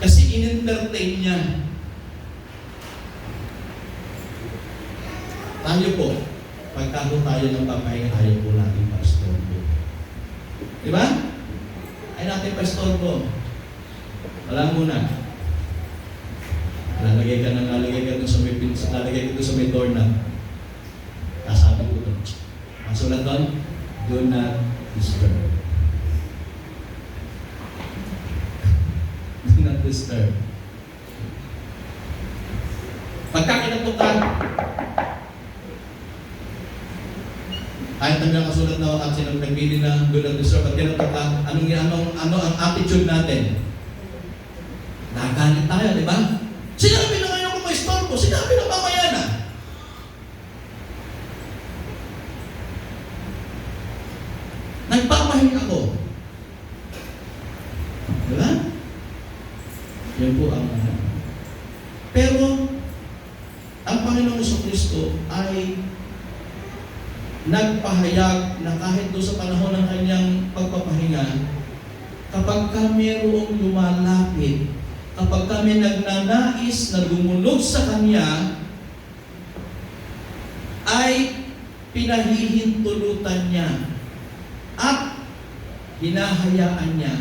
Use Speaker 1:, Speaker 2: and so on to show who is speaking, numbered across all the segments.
Speaker 1: Kasi in-entertain niya. Tayo po, pagka tayo ng papahinga, ayaw po natin pa-istorbo. Diba? Ay natin pa-istorbo. Wala muna. Lalagay ka doon sa may pinsa, lalagay ka doon sa may doorknob. Kasabi ko doon. Ang sulat doon, do not disturb. Do not disturb. Pagka kinatok ka, kahit nagkakasulat na at sinang nagpili na do not disturb, at kinatok ka, ano ang attitude natin? Nagalit tayo, di ba? Sinabi na ngayon kung may istorbo, sinabi na mamaya na. Nagpapahing ako. Diba? Yan po ang pero, ang Panginoong Jesucristo ay nagpahayag na kahit doon sa panahon ng kanyang pagpapahinga, kapag ka mayroong lumalapit, kapag kami nagnanais na lumulog sa Kanya, ay pinahihintulutan niya at hinahayaan niya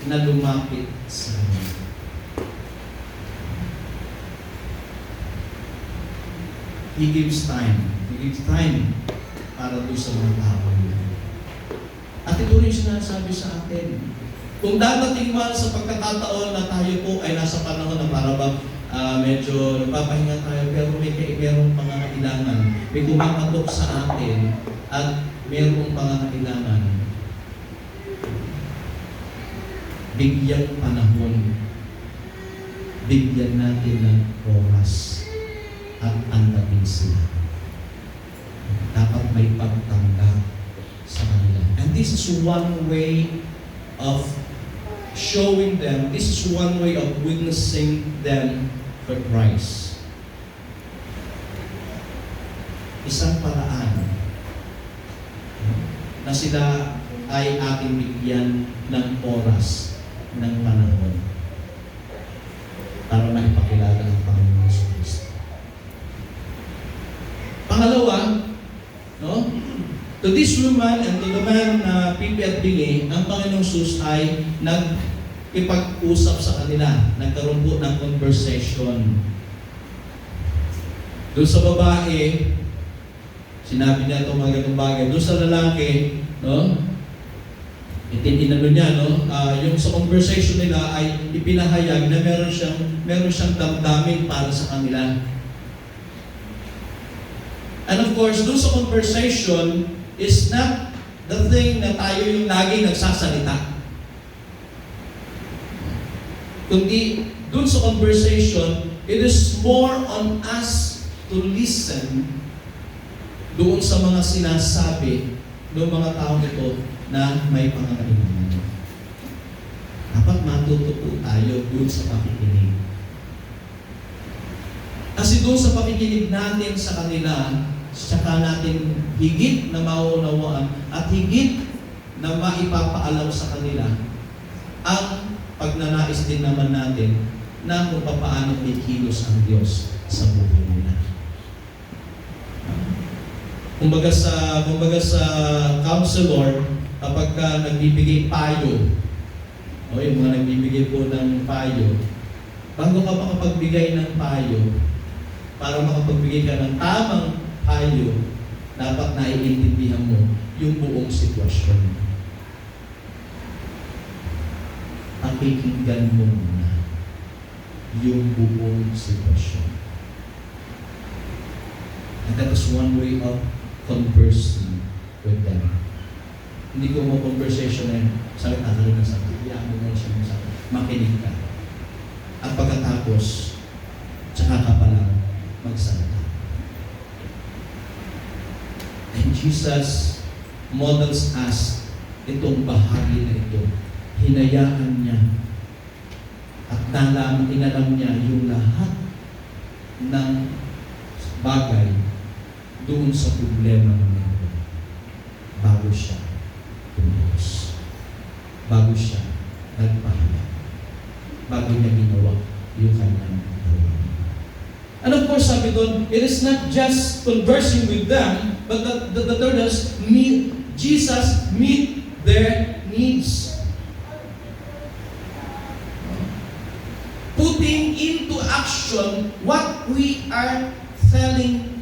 Speaker 1: na lumapit sa Kanya. He gives time. He gives time para doon sa mga tao niya. At ito rin sinasabi sa atin. Kung dadating man sa pagkakataon na tayo po ay nasa panahon na para bang medyo nagpapahinga tayo pero mayroong pangangailangan. May kumakatok sa atin at mayroong pangangailangan. Bigyan panahon. Bigyan natin ng oras at andatin sila. Dapat may pagtanggap sa kanila. And this is one way of showing them, this is one way of witnessing them for Christ. Isang paraan na sila ay ating bigyan ng oras, ng panahon para maipakilala ang Panginoon Jesucristo. Pangalawa, no? To this woman and to the man na Pipi at Bingi, ang Panginoong Jesus ay nag-ipag-usap sa kanila. Nagkaroon po ng conversation. Doon sa babae, sinabi niya itong mga ganung bagay. Doon sa lalaki, no? Inano niya, no? Yung sa conversation nila ay ipinahayag na meron siyang damdamin para sa kanila. And of course, doon sa conversation is not the thing na tayo yung lagi nagsasalita. Kundi, doon sa conversation, it is more on us to listen doon sa mga sinasabi ng mga tao ito na may pangangailangan. Dapat matuto po tayo doon sa pakikinig. Kasi doon sa pakikinig natin sa kanila, saka natin higit na maunawaan at higit na maipapaalam sa kanila ang pagnanais din naman natin na kung paano kikilos ang Diyos sa buhay nila. Kumbaga sa counselor, kapag nagbibigay payo, o yung mga nagbibigay po ng payo, bago ka makapagbigay ng payo, para makapagbigay ka ng tamang payo, dapat naiintindihan mo yung buong sitwasyon. Pakikinggan mo muna yung buong sitwasyon. And that is one way of conversing with them. Hindi ko mo conversation na yun, sabi tatalog na sa akin, iyaan mo na siya sa akin, makinig ka. At pagkatapos, tsaka ka palang magsalita. And Jesus models us itong bahagi na ito. Hinayaan niya at inalam niya yung lahat ng bagay doon sa problema ng ito bago siya tumilos. Bago siya nagpahayag. bago niya ginawa yung kanyang gawain. And of course, sabi doon, it is not just conversing with them, but the third is, Jesus meet their needs. Putting into action what we are telling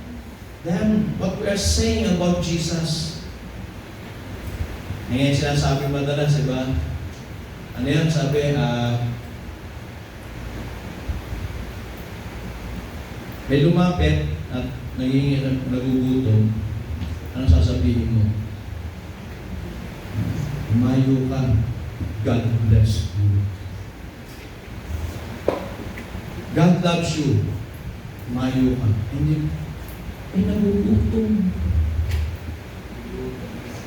Speaker 1: them, what we are saying about Jesus. Ngayon sinasabi madalas, diba? Ano yan? Sabi, may lumapit at nagugutom. Anong sasabihin mo? Umayo ka. God bless you. God loves you. Umayo ka. Hindi. Ay, nagugutom.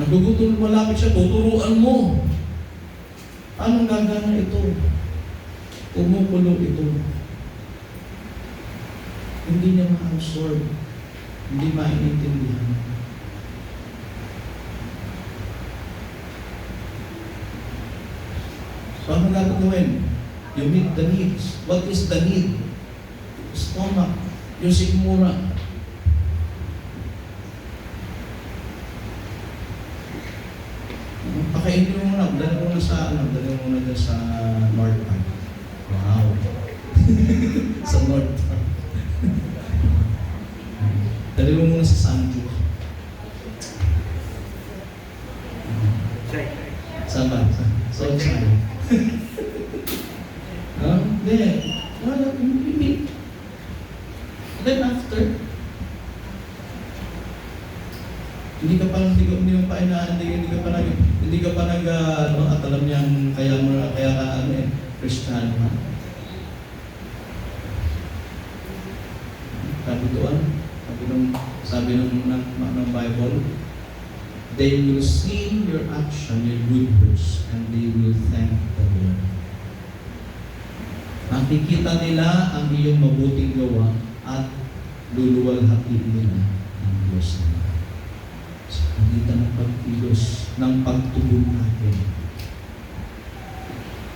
Speaker 1: Nagugutom, malapit siya, tuturuan mo. Anong gagana ito? Kumukulo ito. Hindi niya ma-absorb. Hindi maintindihan. So, ano gagawin? You meet the needs. What is the need? Stomach. Yung sikmura. Pakainin mo muna. Dali mo muna dyan sa North Park. Wow. Sa North Park. Dali mo muna sa Sanjo. Saan ba? So, saan? Hindi. Wala. Hindi. Then after, hindi ka pa nag at alam niyang kaya ka Kristiyano ha. Sabi ng Bible, they will see your action, your good works, and they will thank the Lord. Makikita nila ang iyong mabuting gawa at luluwalhatin nila ang Diyos nila. Sa pagitan ng pagkilos, ng pagtugon natin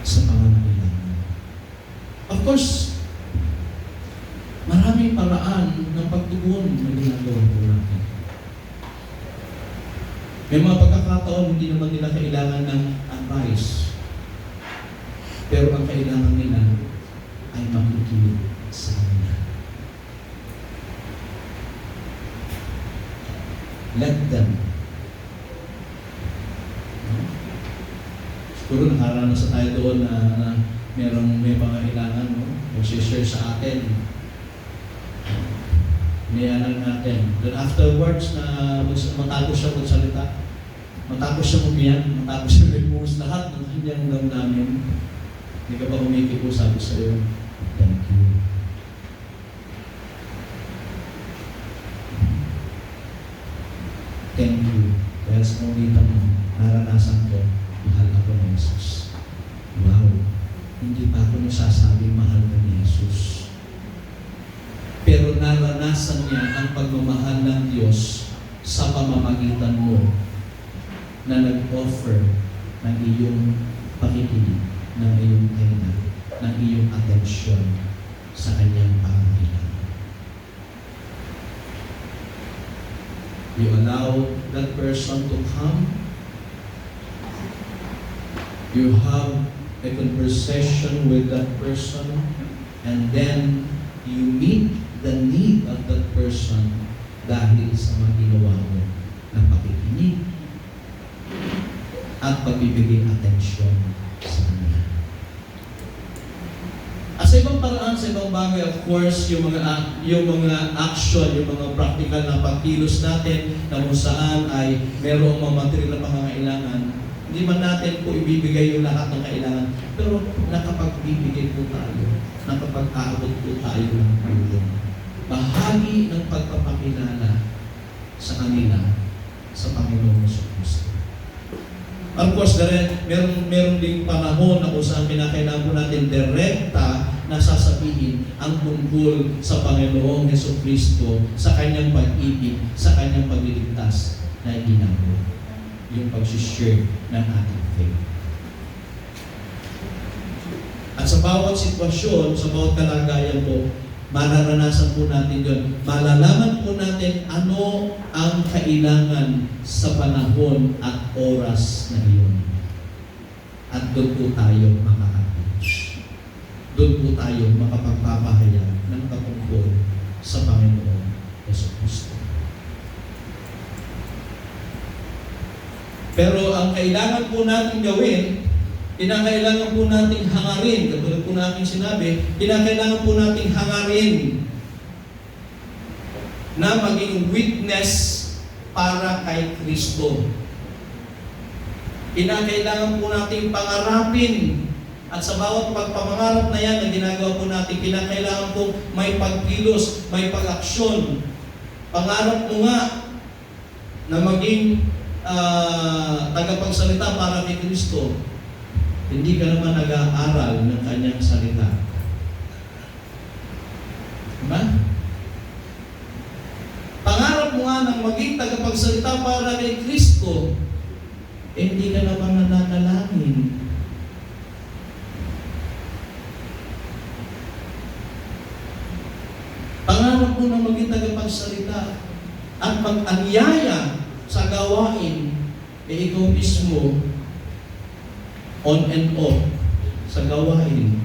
Speaker 1: sa pangangailangan. Of course, maraming paraan ng pagtugon na ginagawa po natin. May mga pagkakataon, hindi naman nila kailangan ng advice. Pero ang kailangan nila ay makikinig sa kanila. Let them. Siguro nakaranas tayo doon na may pangailangan, no? Mag-share sa atin. Niyanan natin. Then afterwards, matapos siya magsalita, matapos siya umiyak, matapos siya nagbuhos lahat ng kanyang damdamin, hindi ka pa humikipo, sabi sa iyo, thank you. Thank you. Dahil sa umitan mo, naranasan ko, mahal ako ni Jesus. Wow! Hindi pa ako nasasabing mahal ko ni Jesus. Pero naranasan niya ang pagmamahal ng Diyos sa pamamagitan mo na nag-offer ng iyong pakikinig, ng iyong kainan, ng iyong atensyon sa kanyang pangangailangan. You allow that person to come. You have a conversation with that person, and then you meet the need of that person dahil sa mga ginawa mo na pakikinig at pagbibigay atensyon sa kanya. At sa ibang paraan, sa ibang bagay, of course, yung mga action, yung mga practical na pagkilos natin na kung saan ay merong mga material na pangangailangan, hindi man natin po ibibigay yung lahat ng kailangan, pero nakapagbibigay po tayo, nakapag-aabot po tayo ng tulong. Bahagi ng pagpapakilala sa kanila sa Panginoon Kristo. Of course, meron ding panahon na kung saan pinakailangan po natin direkta na sasabihin ang tungkol sa Panginoong Kristo, sa kanyang pag-ibig, sa kanyang pagliligtas na ginagawa. Yung pag-share ng ating faith. At At sa bawat sitwasyon, sa bawat kalagayan po, mararanasan po natin yun. Malalaman po natin ano ang kailangan sa panahon at oras na iyon. At doon po tayo makakapit. Doon po tayo makapagpapahayag ng katungkol sa Panginoon Jesucristo. Pero ang kailangan po natin gawin, kinakailangan po natin hangarin, katulad po natin sinabi, kinakailangan po natin hangarin na maging witness para kay Kristo. Kinakailangan po natin pangarapin at sa bawat pagpamangarap na yan na ginagawa po natin, kinakailangan po may pagkilos, may pag-aksyon. Pangarap mo nga na maging tagapagsalita para kay Kristo, hindi ka naman nag-aaral ng kanyang salita. Diba? Pangarap mo nga ng maging tagapagsalita para kay Kristo, hindi ka naman nananalangin. Pangarap mo na maging tagapagsalita at pag-anyaya sa gawain, ikaw mismo on and off sa gawain.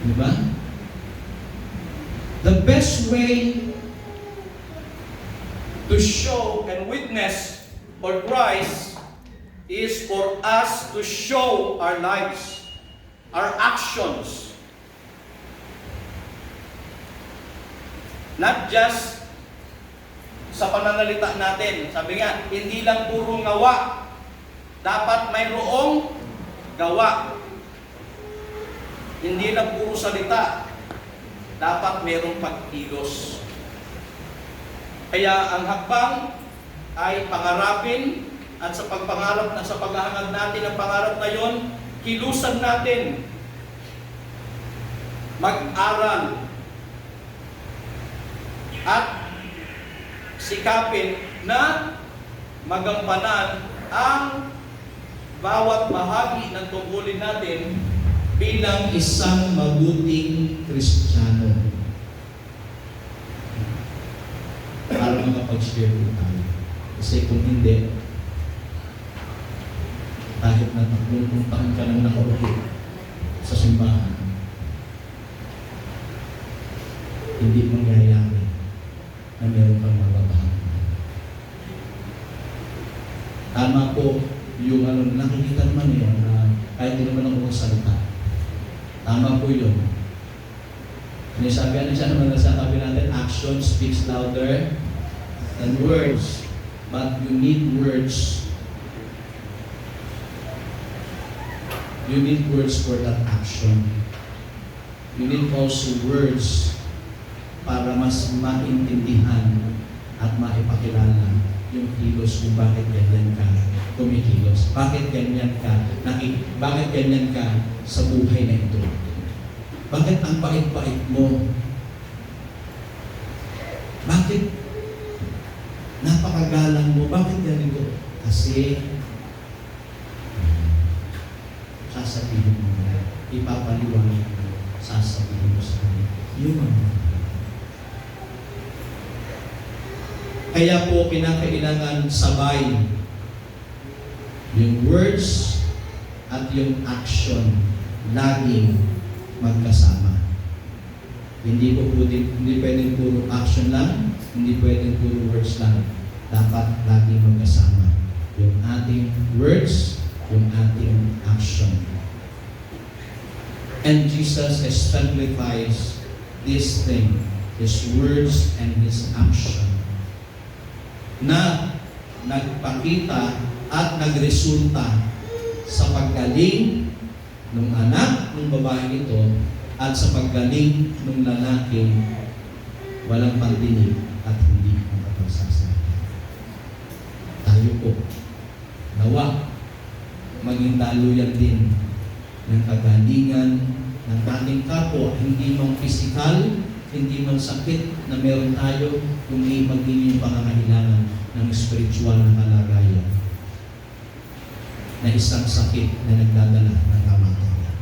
Speaker 1: Diba? The best way to show and witness for Christ is for us to show our lives, our actions. Not just sa pananalita natin. Sabi nga, hindi lang puro ngawa. Dapat mayroong gawa. Hindi lang puro salita. Dapat mayroong pagkilos. Kaya ang hakbang ay pangarapin at sa pagpangarap na sa paghahangad natin ang pangarap na yon, kilusan natin. Mag-aral. At sikapin na magampanan ang bawat bahagi ng tungkulin natin bilang isang mabuting Kristiyano. Para makapag-share po tayo. Kasi kung hindi, kahit na pupuntahan ka ng nakaulit sa simbahan, hindi mangyayari na meron kang mababahagi. Tama po yung nakikita naman yun, kahit hindi naman ako magsalita. Tama po yun. Sabi naman sa sabi natin, action speaks louder than words. But you need words. You need words for that action. You need also words para mas maintindihan at maipakilala yung kilos kung bakit ganyan ka kumikilos. Bakit ganyan ka sa buhay na ito? Bakit ang bait-bait mo? Bakit napakagalang mo? Bakit ganito? Kasi sasabihin mo na, ipapaliwanag mo, sasabihin mo sa kanya. Yung mga kaya po kinakailangan sabay yung words at yung action laging magkasama. Hindi pwedeng puro action lang, hindi pwedeng puro words lang. Dapat laging magkasama. Yung ating words, yung ating action. And Jesus exemplifies this thing, His words and His action, na nagpakita at nagresulta sa paggaling ng anak ng babae ito at sa paggaling ng lalaking walang pandinig at hindi makapagsasalita. Tayo po, nawa, maging daluyan din ng kagalingan ng ating kapwa, hindi mang pisikal, hindi man sakit na meron tayo, kundi maging yung pangangailangan ng spiritual na kalagayan. na isang sakit na nagdadala ng kamatayan.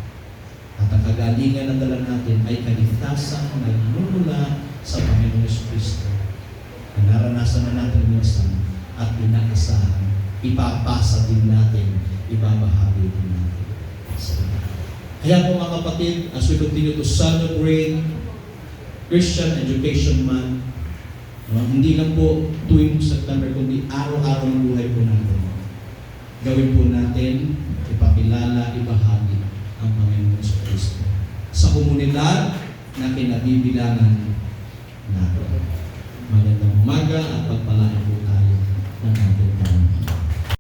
Speaker 1: At ang kagalingan na dala natin ay kaligtasan na nagmumula sa Panginoong Kristo. Na naranasan na natin minsan at inaasahan, ipapasa din natin, ibabahagi din natin. Kaya po mga kapatid, as we continue to celebrate Christian Education Month, hindi lang po tuwing September, kundi araw-araw ng buhay po natin. Gawin po natin, ipakilala, ibahagi ang Panginoon sa Kristo. Sa komunidad na kinabibilangan